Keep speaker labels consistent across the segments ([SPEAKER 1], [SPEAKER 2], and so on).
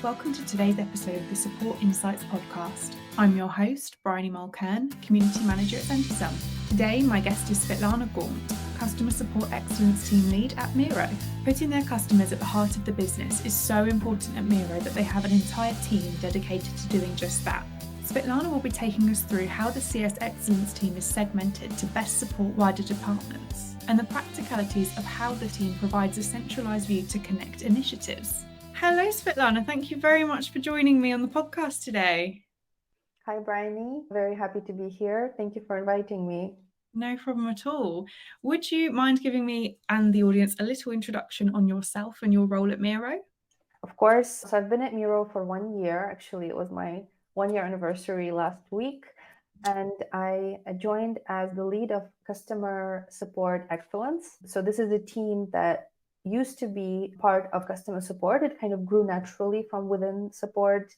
[SPEAKER 1] Welcome to today's episode of the Support Insights podcast. I'm your host, Bryony Mulcairn, Community Manager at Centresum. Today, my guest is Svitlana Gaunt, Customer Support Excellence Team Lead at Miro. Putting their customers at the heart of the business is so important at Miro that they have an entire team dedicated to doing just that. Svitlana will be taking us through how the CS Excellence team is segmented to best support wider departments and the practicalities of how the team provides a centralised view to connect initiatives. Hello, Svitlana. Thank you very much for joining me on the podcast today.
[SPEAKER 2] Hi, Bryony. Very happy to be here. Thank you for inviting me.
[SPEAKER 1] No problem at all. Would you mind giving me and the audience a little introduction on yourself and your role at Miro?
[SPEAKER 2] Of course. So I've been at Miro for 1 year. Actually, it was my 1-year anniversary last week. And I joined as the lead of Customer Support Excellence. So this is a team that used to be part of customer support. It kind of grew naturally from within support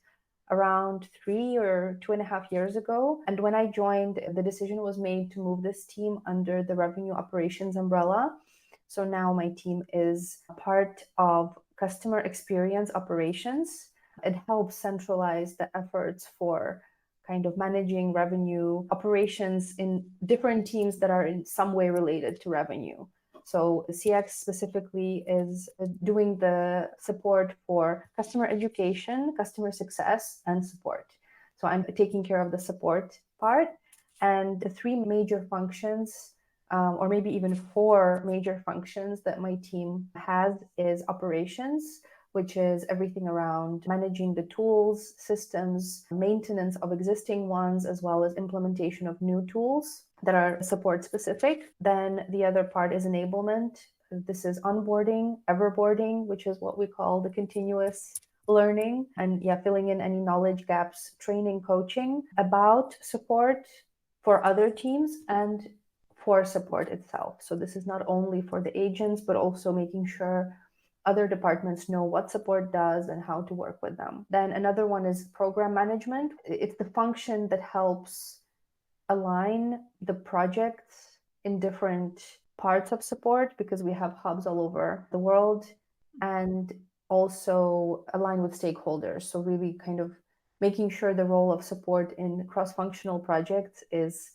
[SPEAKER 2] around 3 or 2.5 years ago. And when I joined, the decision was made to move this team under the revenue operations umbrella. So now my team is a part of customer experience operations. It helps centralize the efforts for kind of managing revenue operations in different teams that are in some way related to revenue. So the CX specifically is doing the support for customer education, customer success, and support. So I'm taking care of the support part. And the 3 major functions, or maybe even 4 major functions that my team has is operations, which is everything around managing the tools, systems, maintenance of existing ones, as well as implementation of new tools that are support specific. Then the other part is enablement. This is onboarding, everboarding, which is what we call the continuous learning, and filling in any knowledge gaps, training, coaching about support for other teams and for support itself. So this is not only for the agents, but also making sure other departments know what support does and how to work with them. Then another one is program management. It's the function that helps align the projects in different parts of support, because we have hubs all over the world, and also align with stakeholders. So really kind of making sure the role of support in cross-functional projects is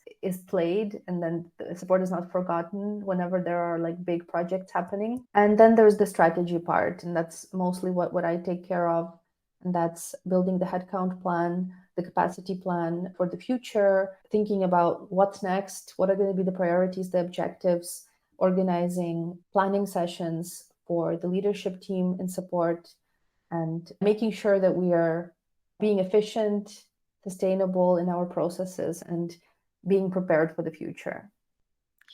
[SPEAKER 2] played, and then the support is not forgotten whenever there are like big projects happening. And then there's the strategy part, and that's mostly what I take care of. And that's building the headcount plan, the capacity plan for the future, thinking about what's next, what are going to be the priorities, the objectives, organizing planning sessions for the leadership team in support, and making sure that we are being efficient, sustainable in our processes, and being prepared for the future.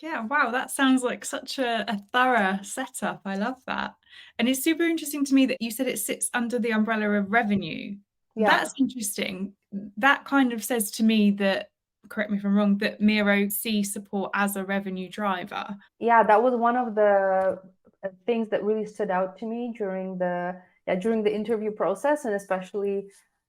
[SPEAKER 1] Yeah, wow, that sounds like such a thorough setup. I love that. And it's super interesting to me that you said it sits under the umbrella of revenue.
[SPEAKER 2] Yeah.
[SPEAKER 1] That's interesting. That kind of says to me that, correct me if I'm wrong, that Miro sees support as a revenue driver.
[SPEAKER 2] Yeah, that was one of the things that really stood out to me during the interview process, and especially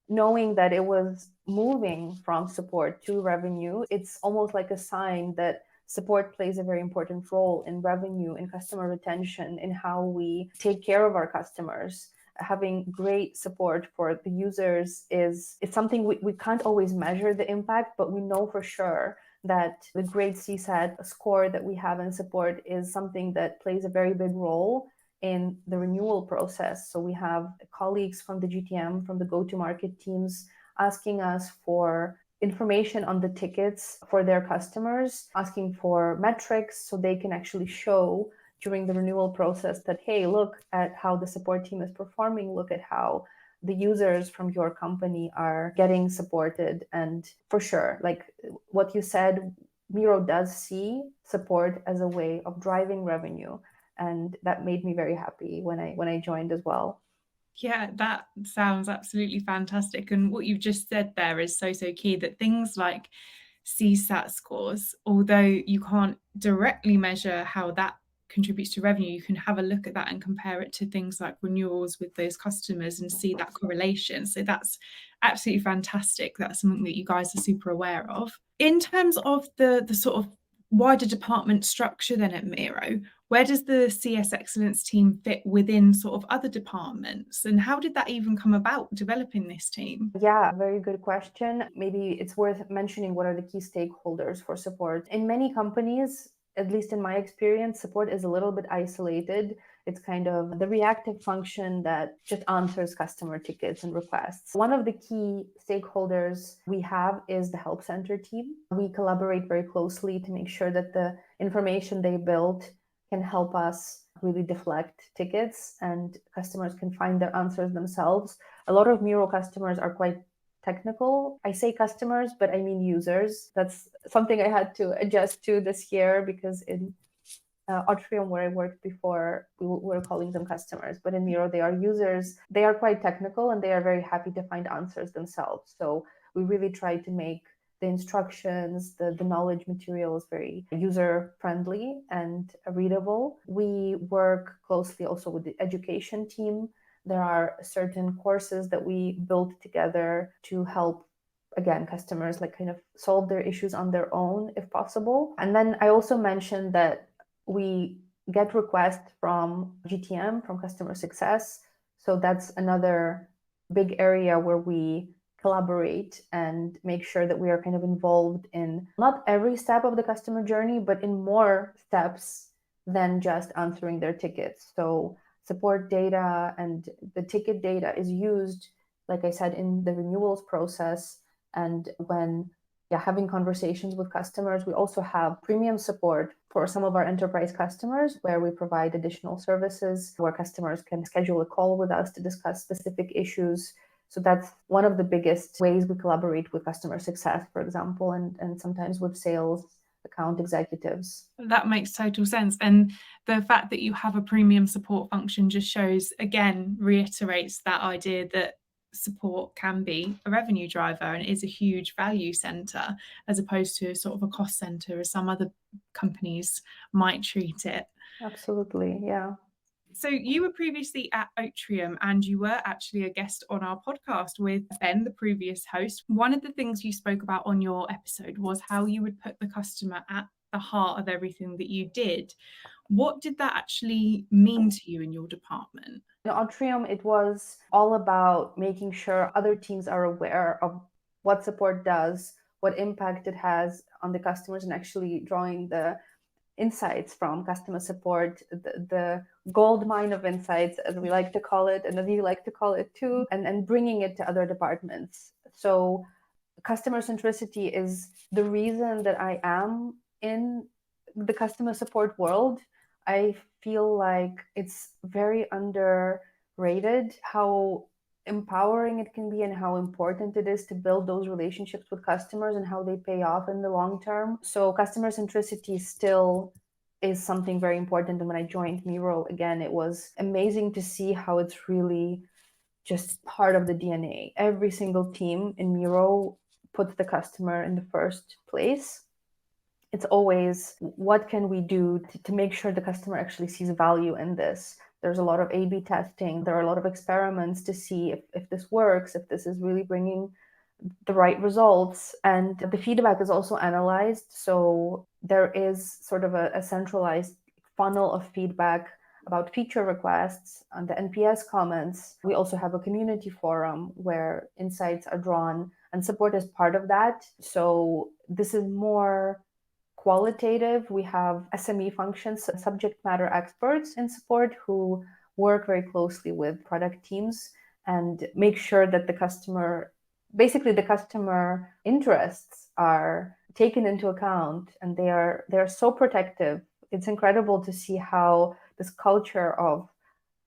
[SPEAKER 2] knowing that it was moving from support to revenue. It's almost like a sign that support plays a very important role in revenue, in customer retention, in how we take care of our customers. Having great support for the users it's something we can't always measure the impact, but we know for sure that the great CSAT score that we have in support is something that plays a very big role in the renewal process. So we have colleagues from the GTM, from the go-to-market teams, asking us for information on the tickets for their customers, asking for metrics so they can actually show during the renewal process that, hey, look at how the support team is performing, look at how the users from your company are getting supported. And for sure, like what you said, Miro does see support as a way of driving revenue. And that made me very happy when I joined as well.
[SPEAKER 1] Yeah, that sounds absolutely fantastic. And what you've just said there is so key, that things like CSAT scores, although you can't directly measure how that contributes to revenue, you can have a look at that and compare it to things like renewals with those customers and see that correlation. So that's absolutely fantastic. That's something that you guys are super aware of. In terms of the sort of wider department structure then at Miro, Where does the CS Excellence team fit within sort of other departments? And how did that even come about, developing this team?
[SPEAKER 2] Yeah, very good question. Maybe it's worth mentioning what are the key stakeholders for support. In many companies, at least in my experience, support is a little bit isolated. It's kind of the reactive function that just answers customer tickets and requests. One of the key stakeholders we have is the help center team. We collaborate very closely to make sure that the information they build can help us really deflect tickets and customers can find their answers themselves. A lot of Miro customers are quite technical. I say customers, but I mean users. That's something I had to adjust to this year because in Atrium, where I worked before, we were calling them customers, but in Miro, they are users. They are quite technical and they are very happy to find answers themselves. So we really try to make the instructions, the knowledge materials very user friendly and readable. We work closely also with the education team. There are certain courses that we build together to help, again, customers like kind of solve their issues on their own if possible. And then I also mentioned that we get requests from GTM, from customer success. So that's another big area where we collaborate and make sure that we are kind of involved in not every step of the customer journey, but in more steps than just answering their tickets. So support data and the ticket data is used, like I said, in the renewals process. And when having conversations with customers, we also have premium support for some of our enterprise customers where we provide additional services where customers can schedule a call with us to discuss specific issues. So that's one of the biggest ways we collaborate with customer success, for example, and sometimes with sales account executives.
[SPEAKER 1] That makes total sense. And the fact that you have a premium support function just shows, again, reiterates that idea that support can be a revenue driver and is a huge value center as opposed to sort of a cost center as some other companies might treat it.
[SPEAKER 2] Absolutely, yeah.
[SPEAKER 1] So you were previously at Atrium and you were actually a guest on our podcast with Ben, the previous host. One of the things you spoke about on your episode was how you would put the customer at the heart of everything that you did. What did that actually mean to you in your department?
[SPEAKER 2] In Atrium, it was all about making sure other teams are aware of what support does, what impact it has on the customers, and actually drawing the insights from customer support, the gold mine of insights, as we like to call it, and as you like to call it too, and bringing it to other departments. So customer centricity is the reason that I am in the customer support world. I feel like it's very underrated how empowering it can be and how important it is to build those relationships with customers and how they pay off in the long term. So customer centricity still is something very important. And when I joined Miro, again, it was amazing to see how it's really just part of the DNA. Every single team in Miro puts the customer in the first place. It's always, what can we do to make sure the customer actually sees value in this? There's a lot of A/B testing. There are a lot of experiments to see if this works, if this is really bringing the right results. And the feedback is also analyzed. So there is sort of a centralized funnel of feedback about feature requests and the NPS comments. We also have a community forum where insights are drawn and support is part of that. So this is more qualitative. We have SME functions, subject matter experts in support who work very closely with product teams and make sure that the customer interests are taken into account, and they are so protective. It's incredible to see how this culture of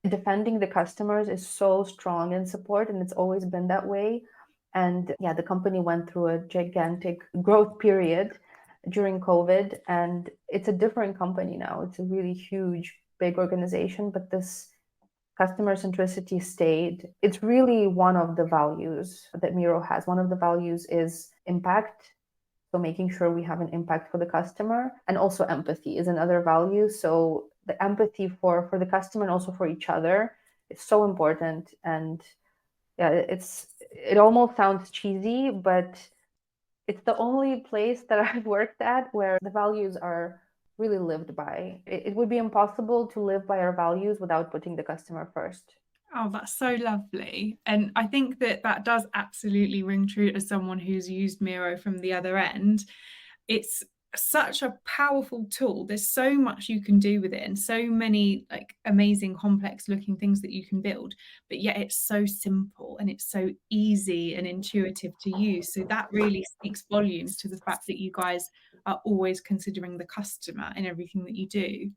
[SPEAKER 2] defending the customers is so strong in support, and it's always been that way. And the company went through a gigantic growth period during COVID, and it's a different company now. It's a really huge, big organization, but this customer centricity stayed. It's really one of the values that Miro has. One of the values is impact. So making sure we have an impact for the customer, and also empathy is another value. So the empathy for the customer and also for each other is so important. And it almost sounds cheesy, but it's the only place that I've worked at where the values are really lived by. It would be impossible to live by our values without putting the customer first.
[SPEAKER 1] Oh, that's so lovely. And I think that that does absolutely ring true as someone who's used Miro from the other end. It's such a powerful tool. There's so much you can do with it and so many like amazing complex looking things that you can build, but yet it's so simple and it's so easy and intuitive to use. So that really speaks volumes to the fact that you guys are always considering the customer in everything that you do.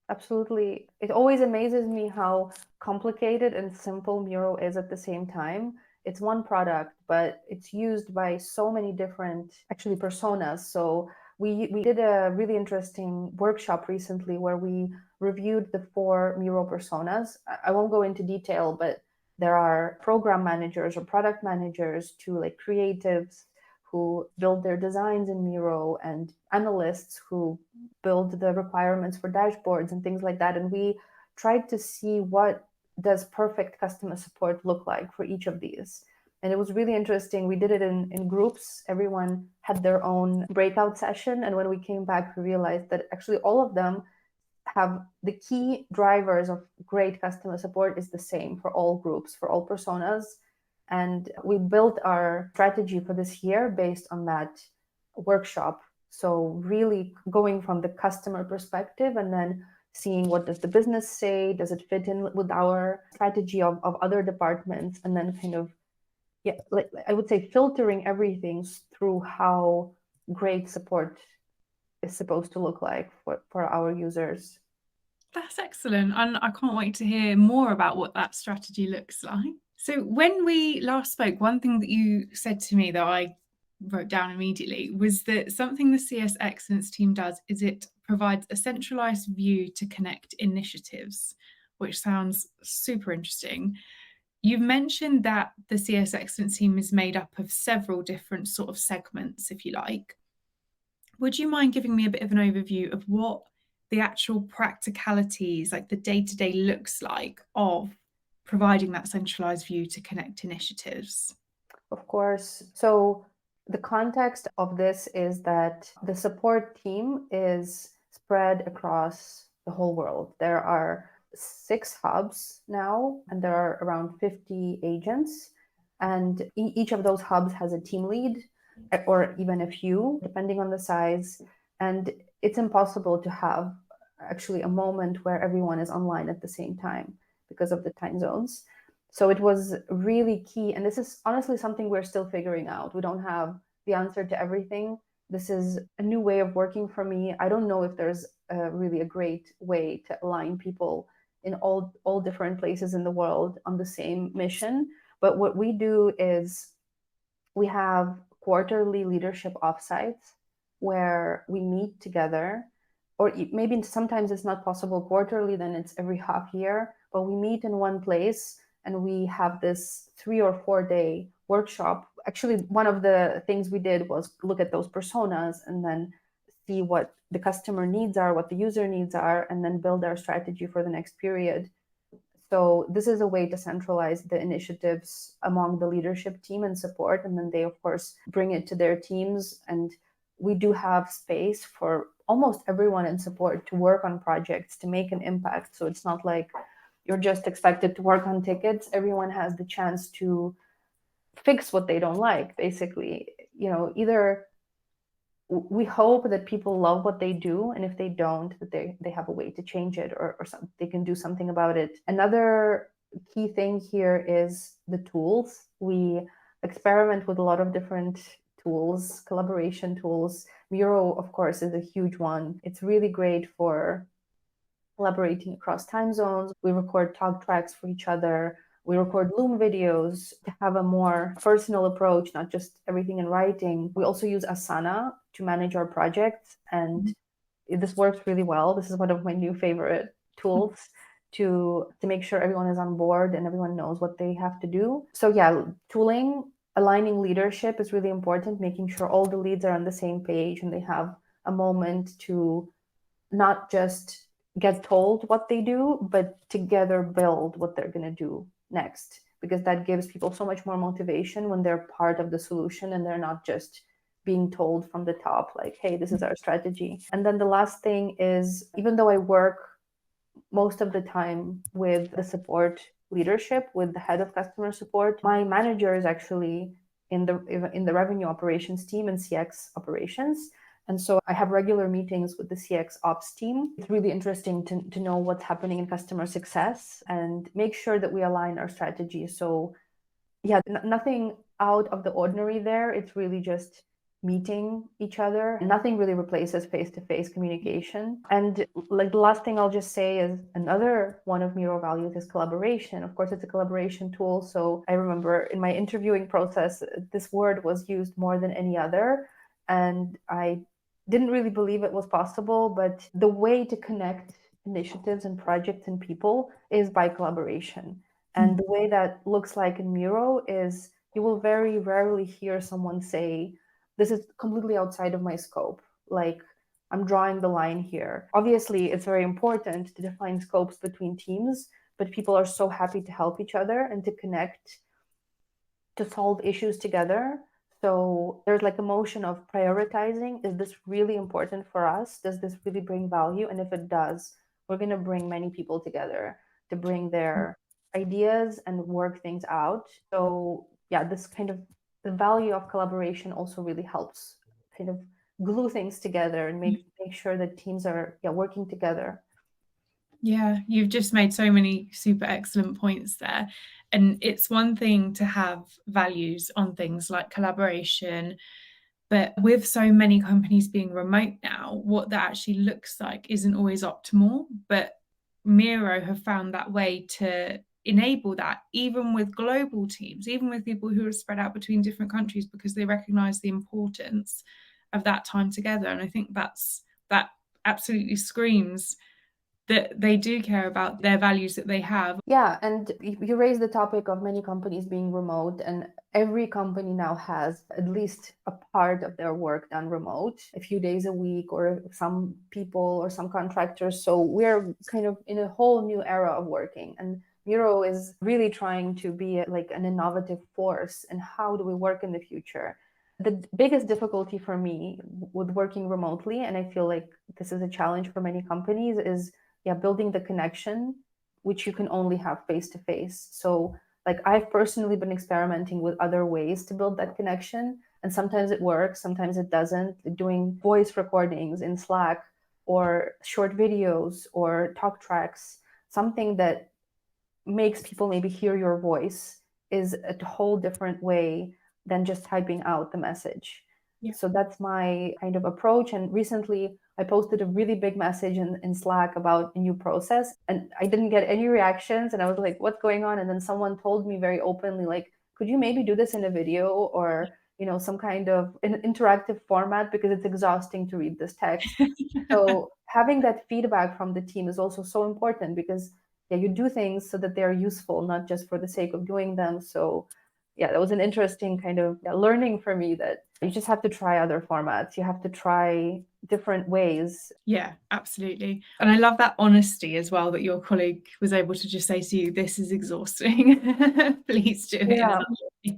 [SPEAKER 2] Absolutely. It always amazes me how complicated and simple Miro is at the same time. It's one product, but it's used by so many different actually personas. So we did a really interesting workshop recently where we reviewed the 4 Miro personas. I won't go into detail, but there are program managers or product managers to like creatives who build their designs in Miro and analysts who build the requirements for dashboards and things like that. And we tried to see what does perfect customer support look like for each of these. And it was really interesting. We did it in groups. Everyone had their own breakout session. And when we came back, we realized that actually all of them have the key drivers of great customer support is the same for all groups, for all personas. And we built our strategy for this year based on that workshop. So really going from the customer perspective and then seeing what does the business say, does it fit in with our strategy of other departments, and then kind of, yeah, like I would say filtering everything through how great support is supposed to look like for our users.
[SPEAKER 1] That's excellent. And I can't wait to hear more about what that strategy looks like. So, when we last spoke, one thing that you said to me that I wrote down immediately was that something the CS Excellence team does is it provides a centralized view to connect initiatives, which sounds super interesting. You've mentioned that the CS Excellence team is made up of several different sort of segments, if you like. Would you mind giving me a bit of an overview of what the actual practicalities, like the day-to-day looks like of providing that centralized view to connect initiatives?
[SPEAKER 2] Of course. So the context of this is that the support team is spread across the whole world. There are 6 hubs now, and there are around 50 agents. And each of those hubs has a team lead, or even a few, depending on the size. And it's impossible to have actually a moment where everyone is online at the same time because of the time zones. So it was really key. And this is honestly something we're still figuring out. We don't have the answer to everything. This is a new way of working for me. I don't know if there's really a great way to align people in all different places in the world on the same mission. But what we do is we have quarterly leadership offsites where we meet together, or maybe sometimes it's not possible quarterly, then it's every half year, but we meet in one place and we have this 3 or 4 day workshop. Actually, one of the things we did was look at those personas and then see what the customer needs are, what the user needs are, and then build our strategy for the next period. So this is a way to centralize the initiatives among the leadership team and support, and then they, of course, bring it to their teams. And we do have space for almost everyone in support to work on projects, to make an impact. So it's not like you're just expected to work on tickets. Everyone has the chance to fix what they don't like, basically. Either we hope that people love what they do, and if they don't, that they have a way to change it, or they can do something about it. Another key thing here is the tools. We experiment with a lot of different tools, collaboration tools. Miro, of course, is a huge one. It's really great for collaborating across time zones. We record talk tracks for each other. We record Loom videos to have a more personal approach, not just everything in writing. We also use Asana to manage our projects, and this works really well. This is one of my new favorite tools to make sure everyone is on board and everyone knows what they have to do. So yeah, tooling, aligning leadership is really important, making sure all the leads are on the same page and they have a moment to not just get told what they do, but together build what they're going to do next, because that gives people so much more motivation when they're part of the solution and they're not just being told from the top, like, hey, this is our strategy. And then the last thing is, even though I work most of the time with the support leadership, with the head of customer support, my manager is actually in the revenue operations team and CX operations. And so I have regular meetings with the CX ops team. It's really interesting to know what's happening in customer success and make sure that we align our strategy. So yeah, nothing out of the ordinary there. It's really just meeting each other. Nothing really replaces face-to-face communication. And like the last thing I'll just say is another one of Miro values is collaboration. Of course, it's a collaboration tool. So I remember in my interviewing process, this word was used more than any other. And I didn't really believe it was possible, but the way to connect initiatives and projects and people is by collaboration. And the way that looks like in Miro is you will very rarely hear someone say, this is completely outside of my scope. Like, I'm drawing the line here. Obviously, it's very important to define scopes between teams, but people are so happy to help each other and to connect, to solve issues together. So there's like a motion of prioritizing. Is this really important for us? Does this really bring value? And if it does, we're going to bring many people together to bring their ideas and work things out. So yeah, this kind of the value of collaboration also really helps kind of glue things together and make sure that teams are working together.
[SPEAKER 1] Yeah, you've just made so many super excellent points there. And it's one thing to have values on things like collaboration, but with so many companies being remote now, what that actually looks like isn't always optimal. But Miro have found that way to enable that, even with global teams, even with people who are spread out between different countries, because they recognize the importance of that time together. And I think that absolutely screams that they do care about their values that they have.
[SPEAKER 2] Yeah, and you raised the topic of many companies being remote, and every company now has at least a part of their work done remote, a few days a week, or some people or some contractors. So we're kind of in a whole new era of working. And Miro is really trying to be like an innovative force in how do we work in the future. The biggest difficulty for me with working remotely, and I feel like this is a challenge for many companies, is building the connection, which you can only have face to face. So like I've personally been experimenting with other ways to build that connection. And sometimes it works, sometimes it doesn't. Doing voice recordings in Slack or short videos or talk tracks, something that makes people maybe hear your voice is a whole different way than just typing out the message. Yeah. So that's my kind of approach. And recently I posted a really big message in Slack about a new process, and I didn't get any reactions. And I was like, what's going on? And then someone told me very openly, like, could you maybe do this in a video or, some kind of an interactive format, because it's exhausting to read this text. So having that feedback from the team is also so important, because you do things so that they're useful, not just for the sake of doing them. So that was an interesting kind of learning for me, that you just have to try other formats. You have to try different ways.
[SPEAKER 1] Yeah, absolutely. And I love that honesty as well, that your colleague was able to just say to you, this is exhausting. Please do it.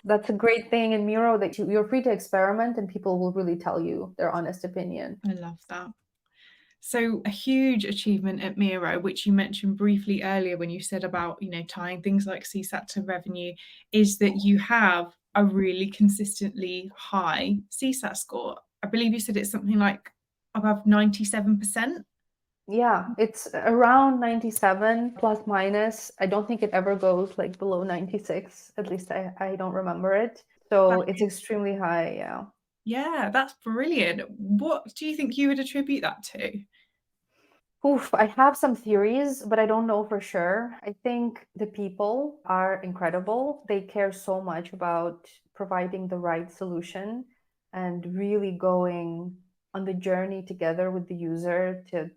[SPEAKER 2] That's a great thing in Miro, that you're free to experiment and people will really tell you their honest opinion.
[SPEAKER 1] I love that. So a huge achievement at Miro, which you mentioned briefly earlier when you said about, tying things like CSAT to revenue, is that you have a really consistently high CSAT score. I believe you said it's something like above 97%.
[SPEAKER 2] Yeah, it's around 97 plus minus. I don't think it ever goes like below 96. At least I don't remember it. So it's extremely high. Yeah.
[SPEAKER 1] Yeah, that's brilliant. What do you think you would attribute that to?
[SPEAKER 2] Oof, I have some theories, but I don't know for sure. I think the people are incredible. They care so much about providing the right solution and really going on the journey together with the user to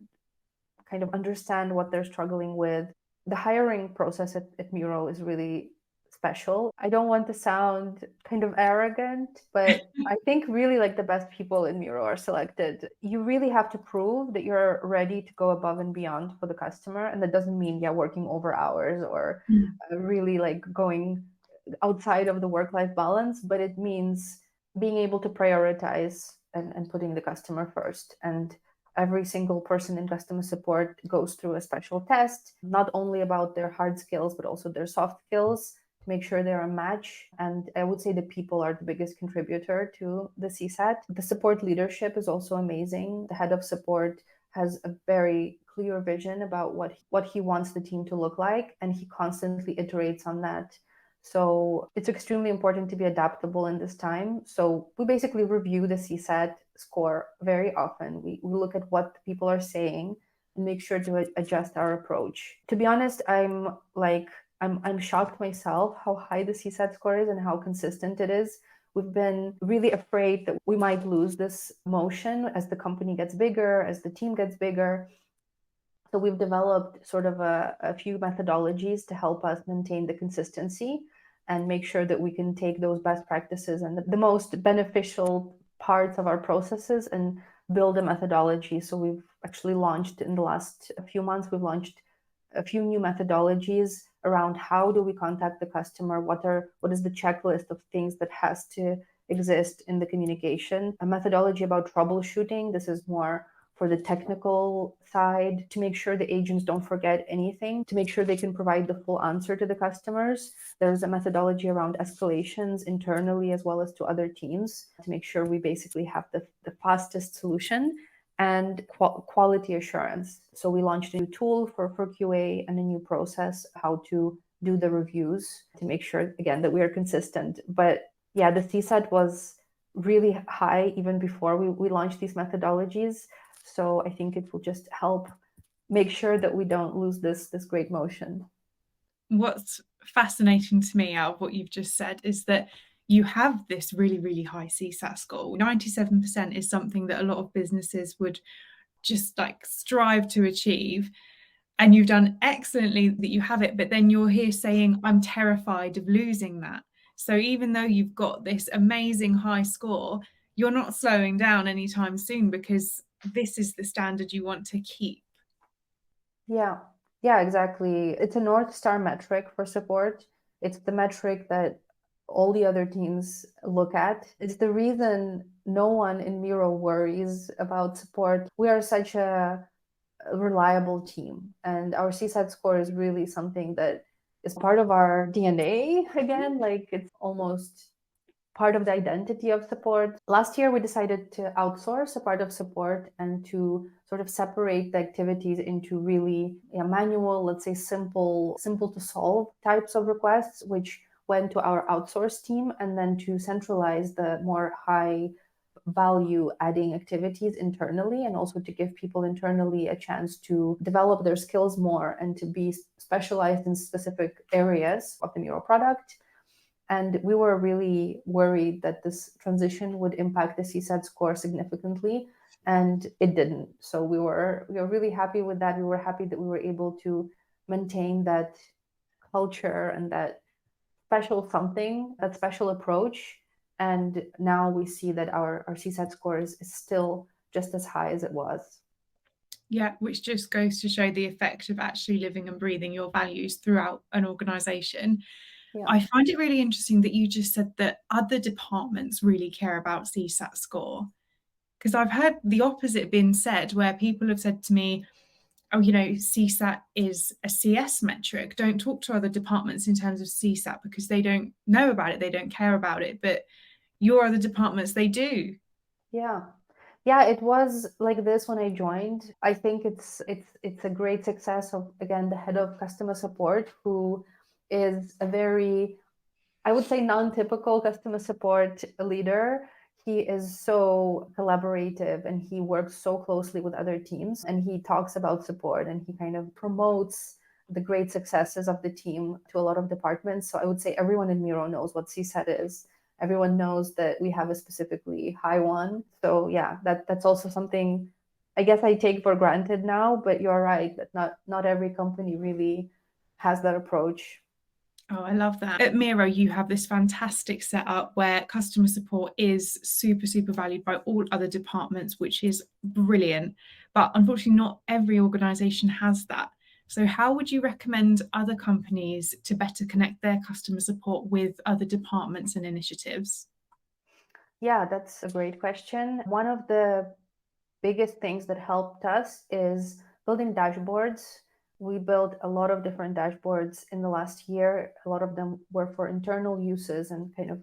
[SPEAKER 2] kind of understand what they're struggling with. The hiring process at Miro is really special. I don't want to sound kind of arrogant, but I think really like the best people in Miro are selected. You really have to prove that you're ready to go above and beyond for the customer. And that doesn't mean, working over hours or really like going outside of the work-life balance, but it means being able to prioritize and putting the customer first. And every single person in customer support goes through a special test, not only about their hard skills, but also their soft skills to make sure they're a match. And I would say the people are the biggest contributor to the CSAT. The support leadership is also amazing. The head of support has a very clear vision about what he wants the team to look like, and he constantly iterates on that. So it's extremely important to be adaptable in this time. So we basically review the CSAT score very often. We look at what the people are saying and make sure to adjust our approach. To be honest, I'm shocked myself how high the CSAT score is and how consistent it is. We've been really afraid that we might lose this motion as the company gets bigger, as the team gets bigger. So we've developed sort of a few methodologies to help us maintain the consistency and make sure that we can take those best practices and the most beneficial parts of our processes and build a methodology. So we've actually launched in the last few months, we've launched a few new methodologies around how do we contact the customer, what is the checklist of things that has to exist in the communication, a methodology about troubleshooting. This is more for the technical side to make sure the agents don't forget anything, to make sure they can provide the full answer to the customers. There's a methodology around escalations internally as well as to other teams to make sure we basically have the fastest solution, and quality assurance. So we launched a new tool for QA and a new process how to do the reviews to make sure, again, that we are consistent. But yeah, the CSAT was really high even before we launched these methodologies. So I think it will just help make sure that we don't lose this great motion.
[SPEAKER 1] What's fascinating to me out of what you've just said is that you have this really, really high CSAT score. 97% is something that a lot of businesses would just like strive to achieve. And you've done excellently that you have it, but then you're here saying, I'm terrified of losing that. So even though you've got this amazing high score, you're not slowing down anytime soon because this is the standard you want to keep.
[SPEAKER 2] Yeah, exactly. It's a North Star metric for support. It's the metric that all the other teams look at. It's the reason no one in Miro worries about support. We are such a reliable team, and our CSAT score is really something that is part of our DNA again. Like it's almost part of the identity of support. Last year, we decided to outsource a part of support and to sort of separate the activities into really manual, let's say simple to solve types of requests, which went to our outsource team, and then to centralize the more high value adding activities internally, and also to give people internally a chance to develop their skills more and to be specialized in specific areas of the Miro product. And we were really worried that this transition would impact the CSAT score significantly, and it didn't. So we were really happy with that. We were happy that we were able to maintain that culture and that special something, that special approach. And now we see that our CSAT score is still just as high as it was.
[SPEAKER 1] Yeah, which just goes to show the effect of actually living and breathing your values throughout an organization.
[SPEAKER 2] Yeah.
[SPEAKER 1] I find it really interesting that you just said that other departments really care about CSAT score, because I've heard the opposite being said, where people have said to me, oh, CSAT is a CS metric. Don't talk to other departments in terms of CSAT because they don't know about it. They don't care about it. But your other departments, they do.
[SPEAKER 2] Yeah, it was like this when I joined. I think it's a great success of, again, the head of customer support, who is a very, I would say, non-typical customer support leader. He is so collaborative and he works so closely with other teams, and he talks about support and he kind of promotes the great successes of the team to a lot of departments. So I would say everyone in Miro knows what CSAT is. Everyone knows that we have a specifically high one. So yeah, that's also something I guess I take for granted now, but you're right that not every company really has that approach.
[SPEAKER 1] Oh, I love that. At Miro, you have this fantastic setup where customer support is super, super valued by all other departments, which is brilliant. But unfortunately, not every organization has that. So how would you recommend other companies to better connect their customer support with other departments and initiatives?
[SPEAKER 2] Yeah, that's a great question. One of the biggest things that helped us is building dashboards. We built a lot of different dashboards in the last year. A lot of them were for internal uses and kind of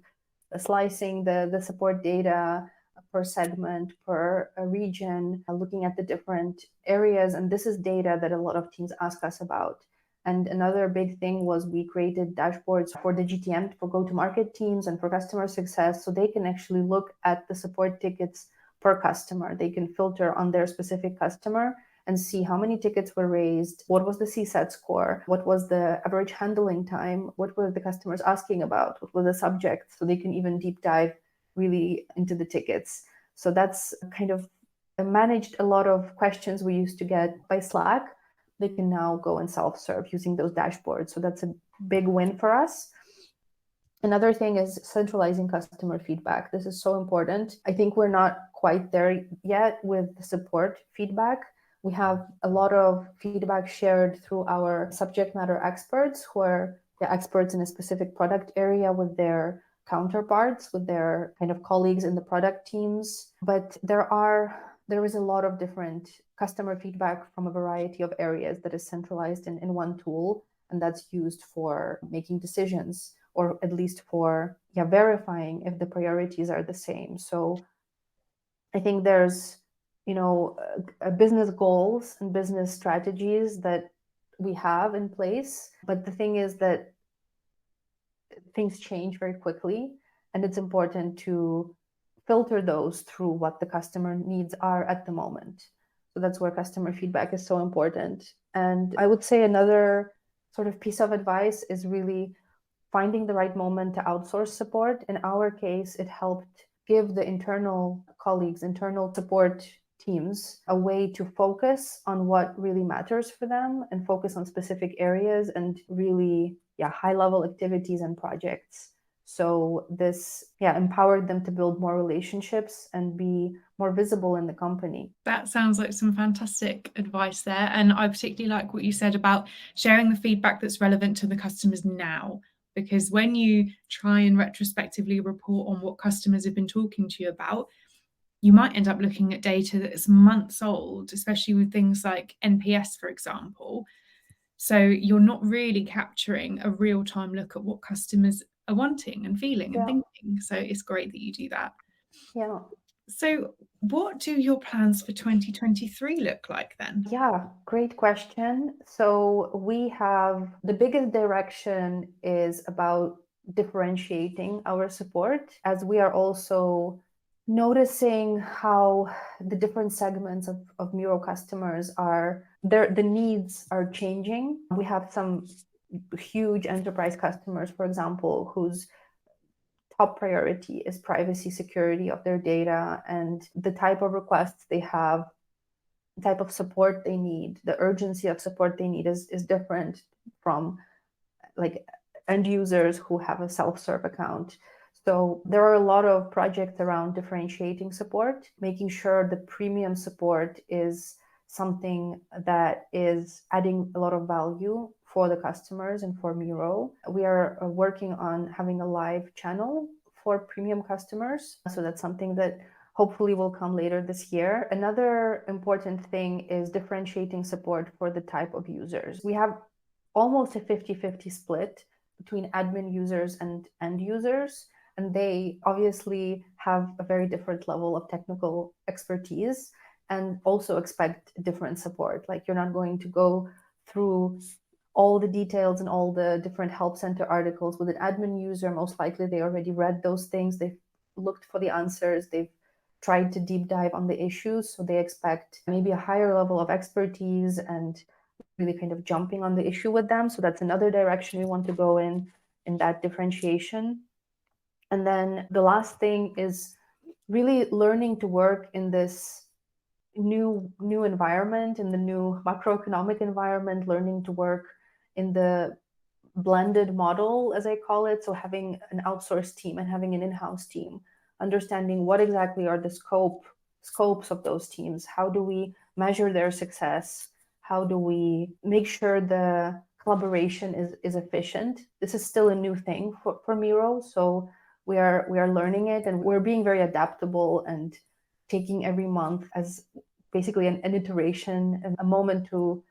[SPEAKER 2] slicing the support data per segment, per region, looking at the different areas. And this is data that a lot of teams ask us about. And another big thing was we created dashboards for the GTM, for go-to-market teams and for customer success, so they can actually look at the support tickets per customer. They can filter on their specific customer and see how many tickets were raised, what was the CSAT score, what was the average handling time, what were the customers asking about, what were the subjects, so they can even deep dive really into the tickets. So that's kind of managed a lot of questions we used to get by Slack. They can now go and self-serve using those dashboards. So that's a big win for us. Another thing is centralizing customer feedback. This is so important. I think we're not quite there yet with support feedback. We have a lot of feedback shared through our subject matter experts, who are the experts in a specific product area, with their counterparts, with their kind of colleagues in the product teams. But there is a lot of different customer feedback from a variety of areas that is centralized in one tool, and that's used for making decisions, or at least for verifying if the priorities are the same. So I think there's business goals and business strategies that we have in place, but the thing is that things change very quickly, and it's important to filter those through what the customer needs are at the moment. So that's where customer feedback is so important. And I would say another sort of piece of advice is really finding the right moment to outsource support. In our case, it helped give the internal colleagues, internal support teams, a way to focus on what really matters for them and focus on specific areas and really high level activities and projects. So this empowered them to build more relationships and be more visible in the company.
[SPEAKER 1] That sounds like some fantastic advice there. And I particularly like what you said about sharing the feedback that's relevant to the customers now. Because when you try and retrospectively report on what customers have been talking to you about, you might end up looking at data that's months old, especially with things like NPS, for example. So you're not really capturing a real-time look at what customers are wanting and feeling and thinking. So it's great that you do that.
[SPEAKER 2] Yeah.
[SPEAKER 1] So what do your plans for 2023 look like then?
[SPEAKER 2] Yeah, great question. So we have the biggest direction is about differentiating our support, as we are also noticing how the different segments of Miro customers the needs are changing. We have some huge enterprise customers, for example, whose top priority is privacy, security of their data, and the type of requests they have, type of support they need, the urgency of support they need is different from like end users who have a self-serve account. So there are a lot of projects around differentiating support, making sure the premium support is something that is adding a lot of value for the customers and for Miro. We are working on having a live channel for premium customers. So that's something that hopefully will come later this year. Another important thing is differentiating support for the type of users. We have almost a 50-50 split between admin users and end users, and they obviously have a very different level of technical expertise and also expect different support. Like, you're not going to go through all the details and all the different help center articles with an admin user. Most likely they already read those things, they've looked for the answers, they've tried to deep dive on the issues, so they expect maybe a higher level of expertise and really kind of jumping on the issue with them. So that's another direction we want to go in that differentiation. And then the last thing is really learning to work in this new environment, in the new macroeconomic environment, learning to work in the blended model, as I call it. So having an outsourced team and having an in-house team, understanding what exactly are the scopes of those teams. How do we measure their success? How do we make sure the collaboration is efficient? This is still a new thing for Miro. So we are learning it, and we're being very adaptable and taking every month as basically an iteration and a moment to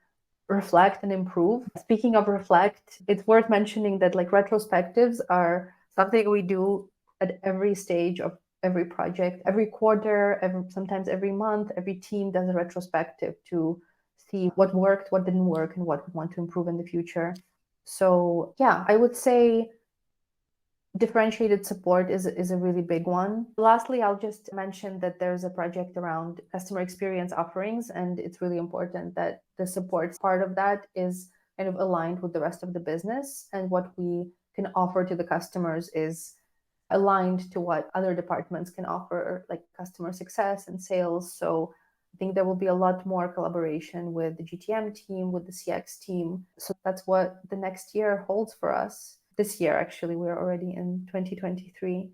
[SPEAKER 2] reflect and improve. Speaking of reflect, it's worth mentioning that like retrospectives are something we do at every stage of every project, every quarter, sometimes every month. Every team does a retrospective to see what worked, what didn't work, and what we want to improve in the future. So yeah, I would say differentiated support is a really big one. Lastly, I'll just mention that there's a project around customer experience offerings, and it's really important that the support part of that is kind of aligned with the rest of the business, and what we can offer to the customers is aligned to what other departments can offer, like customer success and sales. So I think there will be a lot more collaboration with the GTM team, with the CX team. So that's what the next year holds for us. This year, actually, we're already in 2023.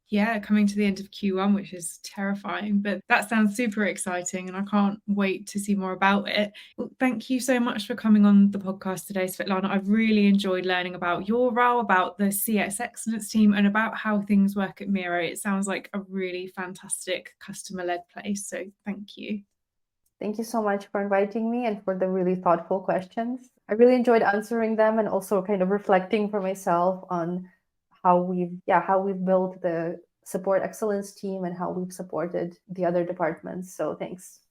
[SPEAKER 1] Yeah, coming to the end of Q1, which is terrifying, but that sounds super exciting and I can't wait to see more about it. Well, thank you so much for coming on the podcast today, Svitlana. I've really enjoyed learning about your role, about the CX Excellence team, and about how things work at Miro. It sounds like a really fantastic customer-led place, so thank you.
[SPEAKER 2] Thank you so much for inviting me and for the really thoughtful questions. I really enjoyed answering them and also kind of reflecting for myself on how we've built the support excellence team and how we've supported the other departments. So thanks.